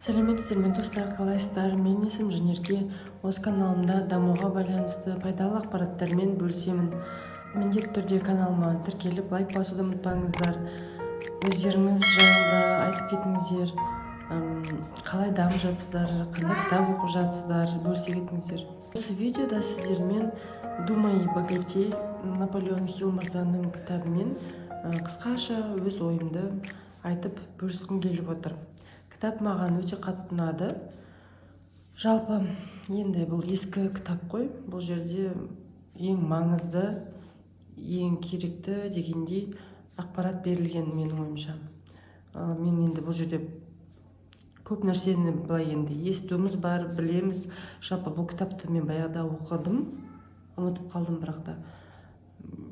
Сәлеметсіздер ме достар, қалайсыздар? Менің есімім Жанерке. Осы каналымда дамуға байланысты пайдалы ақпараттармен бөлісемін. Міндетті түрде каналыма тіркеліп лайк басуды ұмытпаңыздар. Өздеріңіз жайында айтып кетіңіздер. Қалай дамып жатсыздар, қандай кітап оқып жатсыздар, бөлісе кетіңіздер. Осы видеода сіздермен «Думай и богатей» Наполеон Хилл мырзаның кітабымен қысқаша өз ойымды айтып бөліскім келіп отыр. Кітап маған өте қатты ұнады. Жалпы енді бұл ескі кітап қой. Бұл жерде ең маңызды, ең керекті дегендей ақпарат берілген менің ойымша. Мен енді бұл жерде көп нәрсені былай енді естуіміз бар, білеміз. Жалпы бұл кітапты мен баяғыда оқыдым, ұмытып қалдым, бірақ та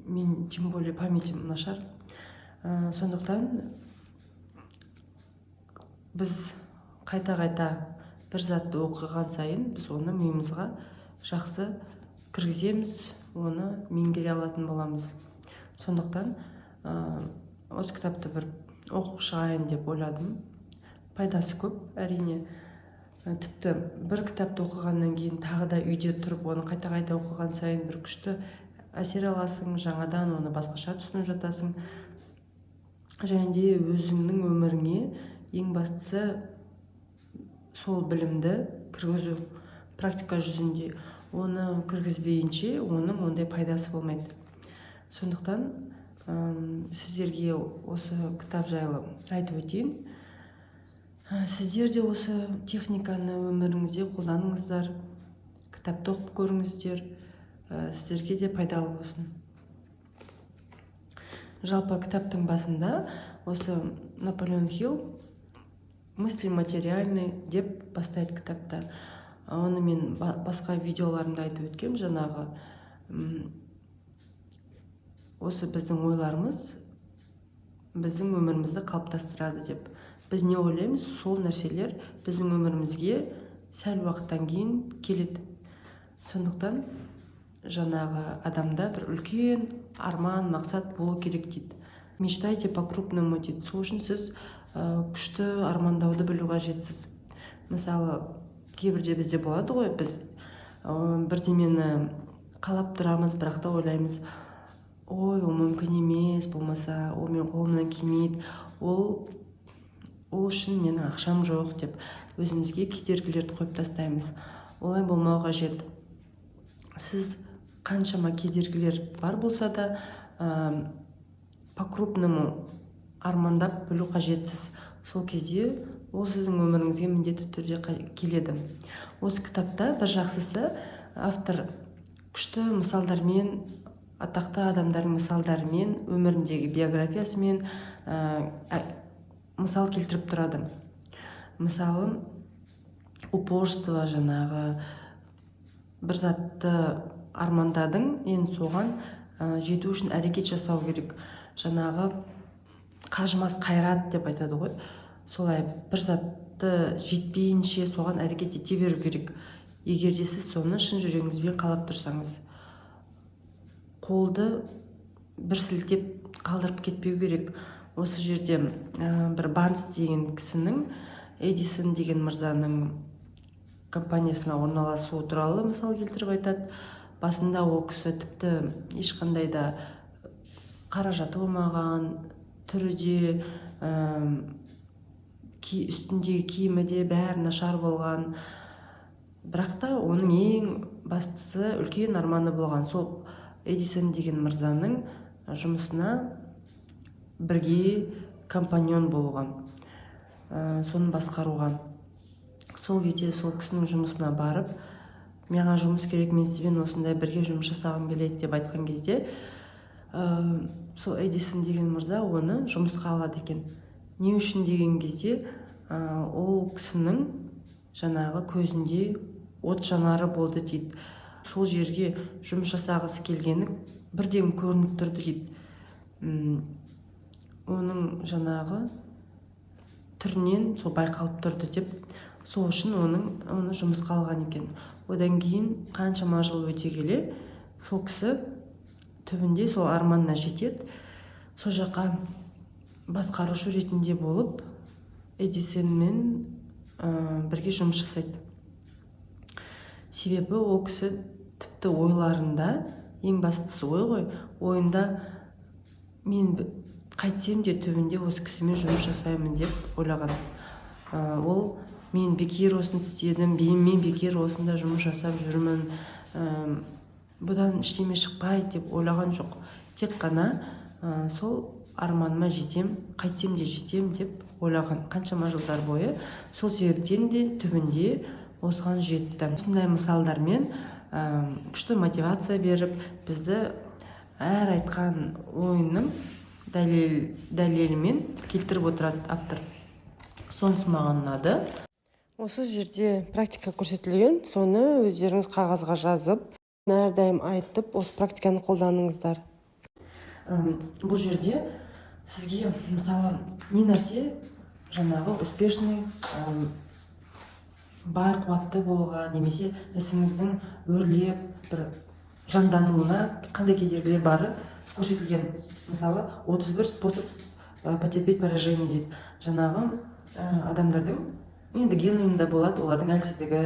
мен тем более памятім нашар. Сондықтан біз қайта-қайта бір затты оқыған сайын біз оны миымызға жақсы кіргіземіз, оны меңгере алатын боламыз. Сондықтан осы кітапты бір оқып шығайын деп ойладым. Пайдасы көп, әрине. Тіпті бір кітапты оқығаннан кейін тағы да үйде тұрып оны қайта-қайта оқыған сайын бір күшті әсер аласың, жаңадан оны басқаша түсініп жатасың. Және де өзіңнің өміріңе ең бастысы сол білімді кіргізу, практика жүзінде. Оны кіргізбейінше оның ондай пайдасы болмайды. Сондықтан сіздерге осы кітап жайлы айтып өтейін. Сіздер де осы техниканы өміріңізде қолданыңыздар, кітапты оқып көріңіздер, сіздерге де пайдалы болсын. Жалпы кітаптың басында осы Наполеон Хилл мысли материальный деп бастайды кітапта. Оны мен басқа видеоларымда айтып өткем, жаңағы осы біздің ойларымыз біздің өмірімізді қалыптастырады деп. Біз не ойлаймыз, сол нәрселер біздің өмірімізге сәл уақыттан кейін келеді. Сондықтан жаңағы адамда бір үлкен арман, мақсат болу керек дейді. Мечтайте по-крупному дейді. Сол үшін сіз күшті армандауды білу қажетсіз. Мысалы, кейбірде бізде болады ғой, біз бірдемені қалап тұрамыз, бірақ та ойлаймыз, ой, ол мүмкін емес, болмаса, ол мен қолымнан келмейді, ол үшін менің ақшам жоқ деп өзімізге кедергілерді қойып тастаймыз. Олай болмау қажет. Сіз қаншама кедергілер бар болса да по-крупному армандап білу қажетсіз. Сол кезде ол сіздің өміріңізге міндетті түрде келеді. Осы кітапта бір жақсысы автор күшті мысалдармен, атақты адамдардың мысалдарымен, өміріндегі биографиясымен мысал келтіріп тұрады. Мысалы, упорство, жаңағы бір затты армандадың, енді соған жету үшін әрекет жасау керек. Жаңағы қажымас қайрат деп айтады ғой. Солай бір затты жетпейінше соған әрекет ете беру керек. Егер де сіз соны шын жүрегіңізбен қалап тұрсаңыз, қолды бір сілтеп қалдырып кетпеу керек. Осы жерде бір Банс деген кісінің, Эдисон деген мырзаның компаниясына орналасуы туралы мысал келтіріп айтады. Басында ол кісі тіпті ешқандай да қаражаты болмаған, түрі де, үстіндегі киімі де бәрі нашар болған. Бірақ та оның ең бастысы үлкен арманы болған. Сол Эдисон деген мырзаның жұмысына бірге компаньон болуға, соны басқаруға. Сол кезде сол кісінің жұмысына барып, маған жұмыс керек, мен сізбен осындай бірге жұмыс жасағым келеді деп айтқан кезде, сол Эдисон деген мырза оны жұмысқа алады екен. Не үшін деген кезде, ол кісінің жаңағы көзінде от жанары болды дейді. Сол жерге жұмыс жасағысы келгені бірден көрініп тұрды дейді. Оның жаңағы түрінен сол байқалып тұрды деп, сол үшін оны жұмысқа алған екен. Одан кейін қаншама жыл өте келе, сол кісі түбінде сол арманына жетеді. Сол жаққа басқарушы ретінде болып, Эдисонмен бірге жұмыс жасайды. Себебі ол кісі тіпті ойларында, ең бастысы ой ғой, ойында мен қайтсем де түбінде осы кісімен жұмыс жасаймын деп ойлаған. Ол мен бекер осыны істедім, мен бекер осында жұмыс жасап жүрмін, бұдан ештеме шықпайды деп ойлаған жоқ. Тек қана сол арманыма жетем, қайтсем де жетем деп ойлаған. Қаншама жылдар бойы сол себептен де түбінде осыған жетті. Осындай мысалдармен күшті мотивация беріп, бізді әр айтқан ойының дәлелімен келтіріп отырады автор. Сонысы маған ұнады. Осы жерде практика көрсетілген, соны өздеріңіз қағазға жазып, әрдайым айтып, осы практиканы қолданыңыздар. Бұл жерде сізге мысалы не нәрсе жаңағы успешный, бай қуатты болуға, немесе ісіңіздің өрлеп бір жандануына қандай кедергілер бары көрсетілген. Мысалы 31 способ потерпеть поражение дейді. Жаңағы адамдардың енді генойында болады, олардың әлсіздігі,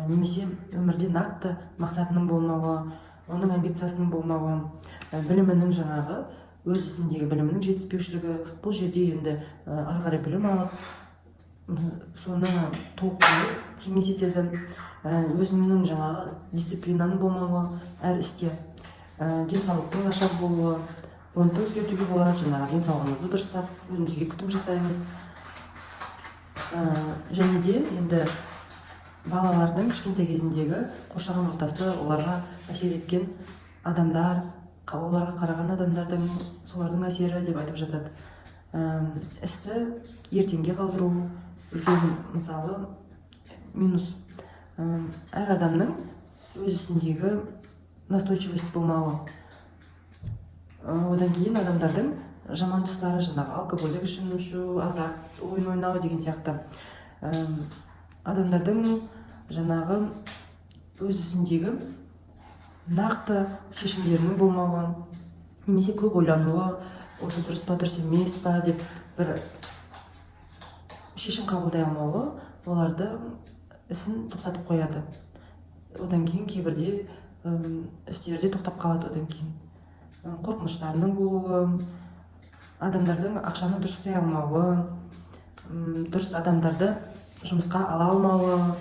немесе өмірде нақты мақсатының болмауы, оның амбициясының болмауы, білімінің жаңағы өз ісіндегі білімінің жетіспеушілігі. Бұл жерде енді ары қарай білім алып, соны толықтыру кеңес етеді. Өзінің жаңағы дисциплинаның болмауы әр істе, денсаулықтың нашар болуы, оны да өзгертуге болады. Жаңағы денсаулығымызды дұрыстап, өзімізге күтім жасаймыз. Және де енді балалардың кішкентай кезіндегі қоршаған ортасы, оларға әсер еткен адамдар, оларға қараған адамдардың солардың әсері деп айтып жатады. Істі ертеңге қалдыру үлкен мысалы минус. Әр адамның өз ісіндегі настойчивость болмауы. Одан кейін адамдардың жаман тұстары, жаңағы алкогольдік ішім ішу, азарт, ойын ойнау деген сияқты. Адамдардың жаңағы өз ісіндегі нақты шешімдерінің болмауы, немесе көп ойлануы, осы дұрыс па, дұрыс емес па деп бір шешім қабылдай алмауы, оларды ісін тоқтатып қояды. Одан кейін кейбірде істерде тоқтап қалады. Одан кейін қорқыныштарының болуы, адамдардың ақшаны дұрыс ұстай алмауы, дұрыс адамдарды жұмысқа ала алмауы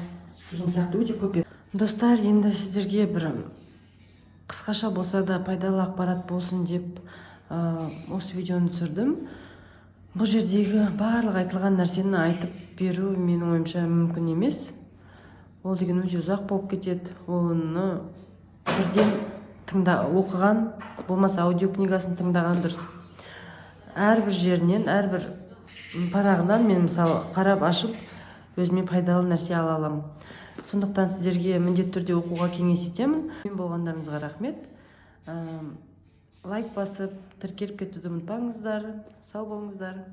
деген сияқты өте көп. Достар, енді сіздерге бір қысқаша болса да пайдалы ақпарат болсын деп осы видеоны түсірдім. Бұл жердегі барлық айтылған нәрсені айтып беру менің ойымша мүмкін емес. Ол деген өте ұзақ болып кетеді. Оны бірден оқыған, болмаса аудиокнигасын тыңдаған дұрыс. Әрбір жерінен, әрбір парағынан мен мысалы қарап ашып, өзіме пайдалы нәрсе ала аламын. Сондықтан сіздерге міндетті түрде оқуға кеңес етемін. Мен болғандарыңызға рахмет. Лайк басып, тіркеліп кетуді ұмытпаңыздар. Сау болыңыздар.